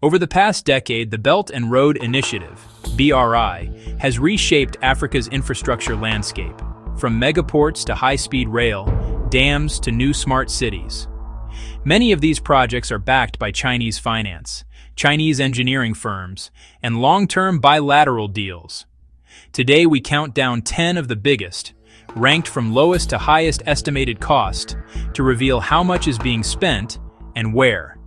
Over the past decade, the Belt and Road Initiative, BRI, has reshaped Africa's infrastructure landscape, from megaports to high-speed rail, dams to new smart cities. Many of these projects are backed by Chinese finance, Chinese engineering firms, and long-term bilateral deals. Today, we count down 10 of the biggest, ranked from lowest to highest estimated cost, to reveal how much is being spent and where.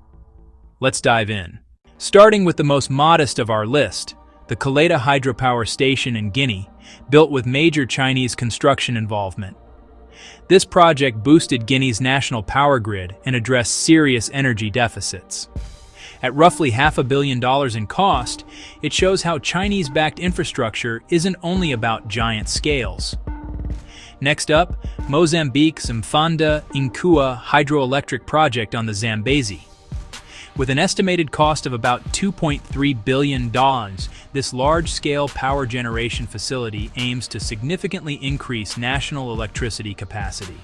Let's dive in. Starting with the most modest of our list, the Kaleta Hydropower Station in Guinea, built with major Chinese construction involvement. This project boosted Guinea's national power grid and addressed serious energy deficits. At roughly $500 million in cost, it shows how Chinese-backed infrastructure isn't only about giant scales. Next up, Mozambique's Mfanda Nkua hydroelectric project on the Zambezi. With an estimated cost of about $2.3 billion, this large-scale power generation facility aims to significantly increase national electricity capacity,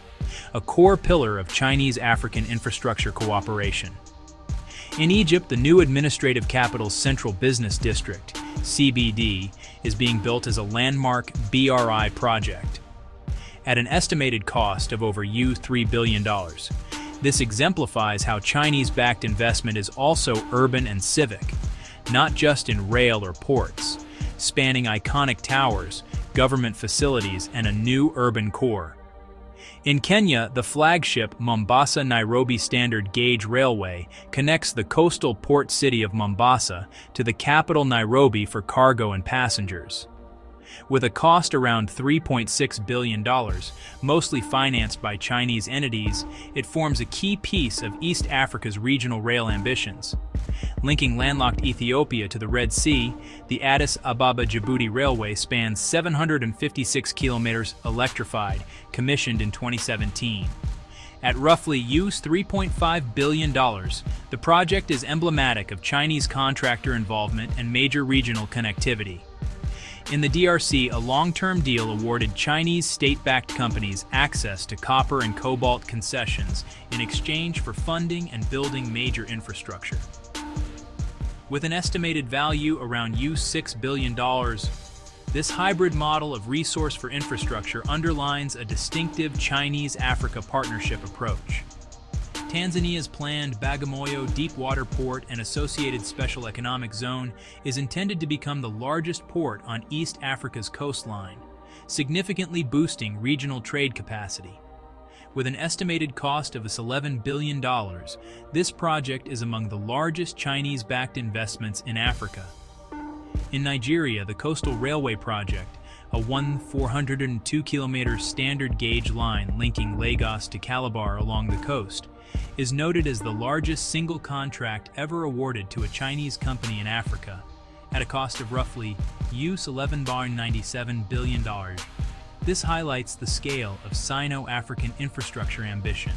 a core pillar of Chinese-African infrastructure cooperation. In Egypt, the new administrative capital's Central Business District, CBD, is being built as a landmark BRI project. At an estimated cost of over $3 billion, this exemplifies how Chinese-backed investment is also urban and civic, not just in rail or ports, spanning iconic towers, government facilities, and a new urban core. In Kenya, the flagship Mombasa-Nairobi Standard Gauge Railway connects the coastal port city of Mombasa to the capital Nairobi for cargo and passengers. With a cost around $3.6 billion, mostly financed by Chinese entities, it forms a key piece of East Africa's regional rail ambitions. Linking landlocked Ethiopia to the Red Sea, the Addis Ababa-Djibouti Railway spans 756 kilometers electrified, commissioned in 2017. At roughly $3.5 billion, the project is emblematic of Chinese contractor involvement and major regional connectivity. In the DRC, a long-term deal awarded Chinese state-backed companies access to copper and cobalt concessions in exchange for funding and building major infrastructure. With an estimated value around $6 billion, this hybrid model of resource for infrastructure underlines a distinctive Chinese-Africa partnership approach. Tanzania's planned Bagamoyo Deepwater Port and associated Special Economic Zone is intended to become the largest port on East Africa's coastline, significantly boosting regional trade capacity. With an estimated cost of $11 billion, this project is among the largest Chinese-backed investments in Africa. In Nigeria, the Coastal Railway Project, a 402-kilometer standard gauge line linking Lagos to Calabar along the coast, is noted as the largest single contract ever awarded to a Chinese company in Africa, at a cost of roughly $11.97 billion. This highlights the scale of Sino-African infrastructure ambition.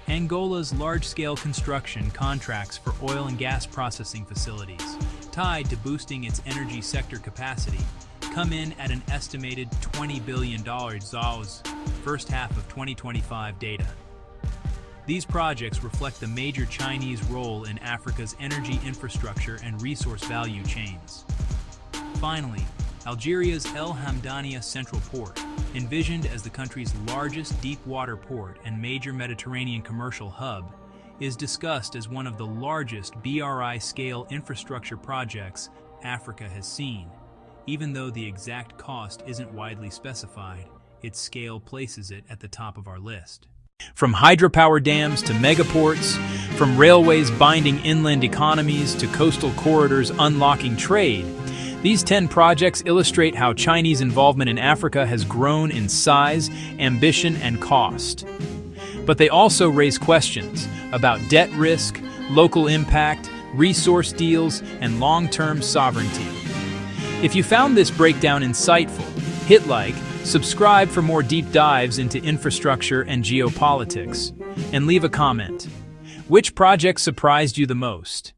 Angola's large-scale construction contracts for oil and gas processing facilities, tied to boosting its energy sector capacity, come in at an estimated $20 billion ZAO's first half of 2025 data. These projects reflect the major Chinese role in Africa's energy infrastructure and resource value chains. Finally, Algeria's El Hamdaniya Central Port, envisioned as the country's largest deep-water port and major Mediterranean commercial hub, is discussed as one of the largest BRI-scale infrastructure projects Africa has seen. Even though the exact cost isn't widely specified, its scale places it at the top of our list. From hydropower dams to megaports, from railways binding inland economies to coastal corridors unlocking trade, these 10 projects illustrate how Chinese involvement in Africa has grown in size, ambition, and cost. But they also raise questions about debt risk, local impact, resource deals, and long-term sovereignty. If you found this breakdown insightful, hit like, subscribe for more deep dives into infrastructure and geopolitics, and leave a comment. Which project surprised you the most?